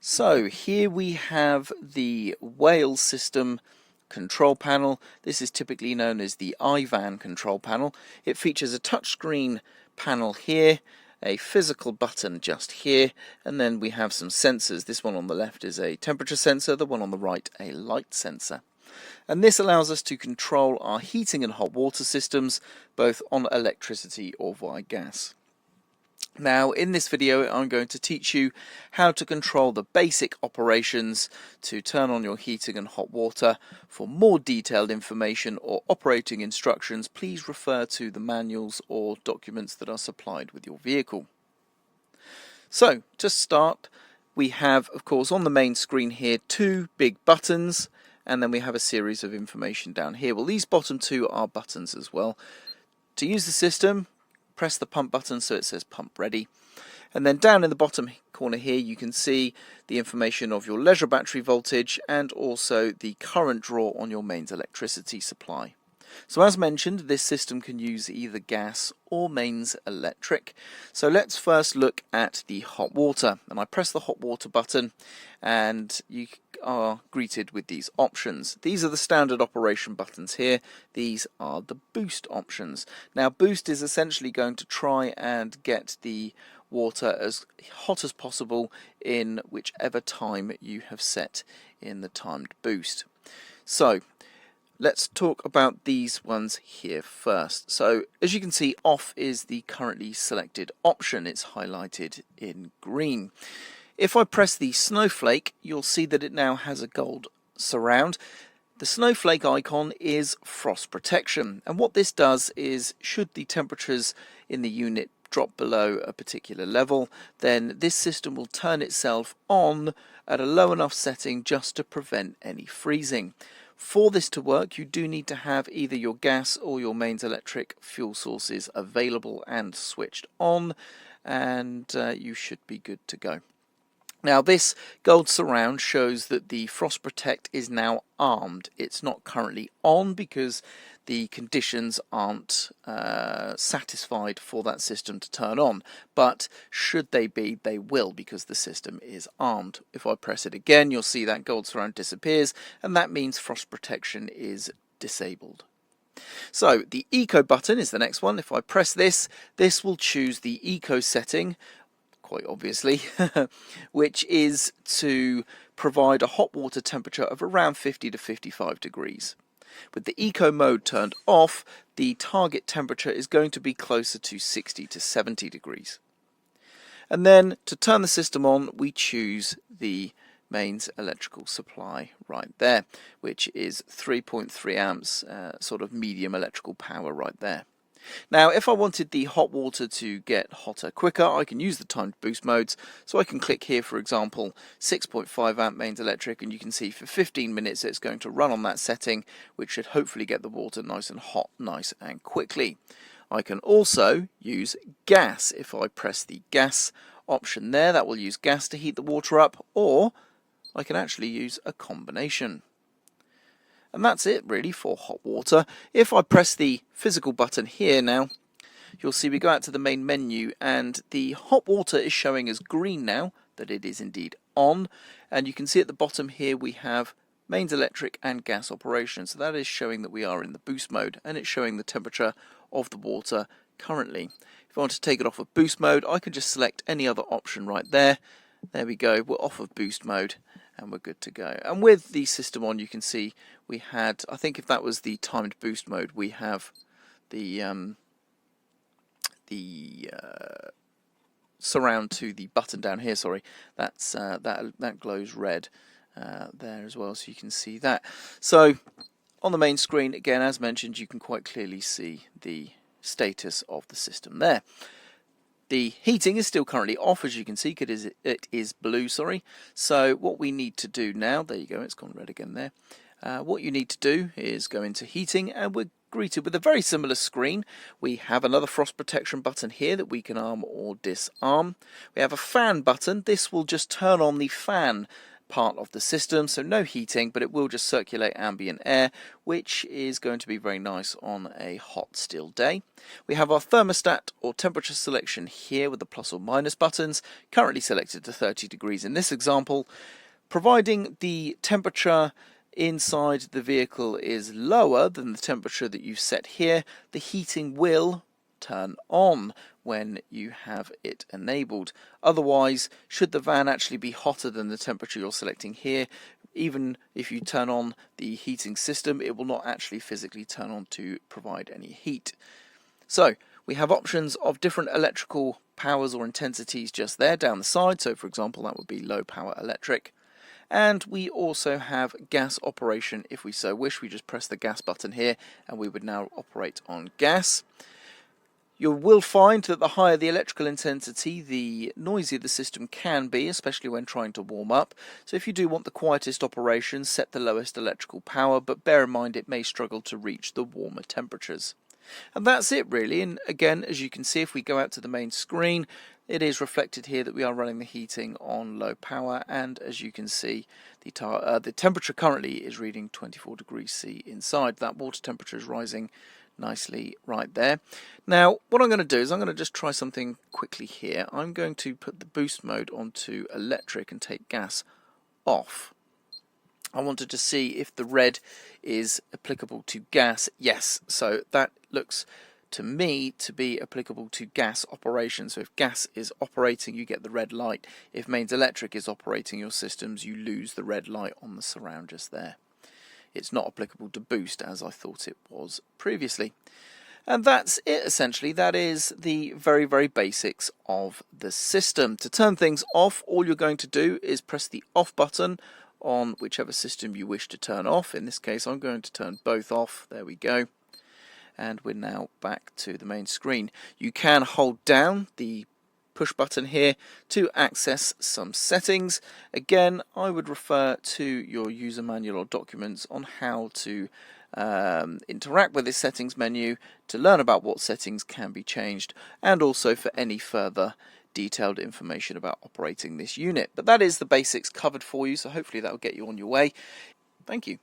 So here we have the Whale system control panel. This is typically known as the iVan control panel. It features a touchscreen panel here, a physical button just here, and then we have some sensors. This one on the left is a temperature sensor, the one on the right a light sensor. And this allows us to control our heating and hot water systems both on electricity or via gas. Now in this video I'm going to teach you how to control the basic operations to turn on your heating and hot water. For more detailed information or operating instructions, please refer to the manuals or documents that are supplied with your vehicle. So to start, we have of course on the main screen here two big buttons, and then we have a series of information down here. Well, these bottom two are buttons as well. To use the system, press the pump button so it says pump ready, and then down in the bottom corner here you can see the information of your leisure battery voltage and also the current draw on your mains electricity supply. So as mentioned, this system can use either gas or mains electric. So let's first look at the hot water, and I press the hot water button and you are greeted with these options. These are the standard operation buttons here. These are the boost options. Now boost is essentially going to try and get the water as hot as possible in whichever time you have set in the timed boost. So let's talk about these ones here first. So as you can see, off is the currently selected option. It's highlighted in green. If I press the snowflake, you'll see that it now has a gold surround. The snowflake icon is frost protection, and what this does is, should the temperatures in the unit drop below a particular level, then this system will turn itself on at a low enough setting just to prevent any freezing. For this to work, you do need to have either your gas or your mains electric fuel sources available and switched on, and you should be good to go. Now this gold surround shows that the Frost Protect is now armed. It's not currently on because the conditions aren't satisfied for that system to turn on, but should they be, they will, because the system is armed. If I press it again, you'll see that gold surround disappears, and that means Frost Protection is disabled. So the Eco button is the next one. If I press this, this will choose the Eco setting, quite obviously, which is to provide a hot water temperature of around 50 to 55 degrees. With the Eco mode turned off, the target temperature is going to be closer to 60 to 70 degrees. And then to turn the system on, we choose the mains electrical supply right there, which is 3.3 amps, sort of medium electrical power right there. Now if I wanted the hot water to get hotter quicker, I can use the timed boost modes. So I can click here, for example, 6.5 amp mains electric, and you can see for 15 minutes it's going to run on that setting, which should hopefully get the water nice and hot, nice and quickly. I can also use gas. If I press the gas option there, that will use gas to heat the water up, or I can actually use a combination. And that's it really for hot water. If I press the physical button here now, you'll see we go out to the main menu, and the hot water is showing as green now, that it is indeed on. And you can see at the bottom here we have mains electric and gas operation. So that is showing that we are in the boost mode, and it's showing the temperature of the water currently. If I want to take it off of boost mode, I can just select any other option right there. There we go, we're off of boost mode and we're good to go. And with the system on, you can see we had, I think if that was the timed boost mode, we have the surround to the button down here, sorry, that's that glows red there as well, so you can see that. So on the main screen, again, as mentioned, you can quite clearly see the status of the system there. The heating is still currently off, as you can see, it is blue, sorry. So what we need to do now, there you go, it's gone red again there. What you need to do is go into heating, and we're greeted with a very similar screen. We have another frost protection button here that we can arm or disarm. We have a fan button. This will just turn on the fan part of the system, so no heating, but it will just circulate ambient air, which is going to be very nice on a hot still day. We have our thermostat or temperature selection here with the plus or minus buttons, currently selected to 30 degrees in this example. Providing the temperature inside the vehicle is lower than the temperature that you've set here, the heating will turn on when you have it enabled. Otherwise, should the van actually be hotter than the temperature you're selecting here, even if you turn on the heating system, it will not actually physically turn on to provide any heat. So we have options of different electrical powers or intensities just there down the side. So for example, that would be low power electric. And we also have gas operation if we so wish. We just press the gas button here and we would now operate on gas. You will find that the higher the electrical intensity, the noisier the system can be, especially when trying to warm up. So if you do want the quietest operation, set the lowest electrical power, but bear in mind it may struggle to reach the warmer temperatures. And that's it really, and again, as you can see, if we go out to the main screen, it is reflected here that we are running the heating on low power, and as you can see, the temperature currently is reading 24 degrees C inside. That water temperature is rising nicely right there. Now what I'm going to do is I'm going to just try something quickly here. I'm going to put the boost mode onto electric and take gas off. I wanted to see if the red is applicable to gas. Yes, so that looks to me to be applicable to gas operation. So if gas is operating, you get the red light. If mains electric is operating your systems, you lose the red light on the surround just there. It's not applicable to boost as I thought it was previously. And that's it essentially. That is the very, very basics of the system. To turn things off, all you're going to do is press the off button on whichever system you wish to turn off. In this case, I'm going to turn both off. There we go. And we're now back to the main screen. You can hold down the push button here to access some settings. Again, I would refer to your user manual or documents on how to interact with this settings menu to learn about what settings can be changed, and also for any further detailed information about operating this unit. But that is the basics covered for you, so hopefully that will get you on your way. Thank you.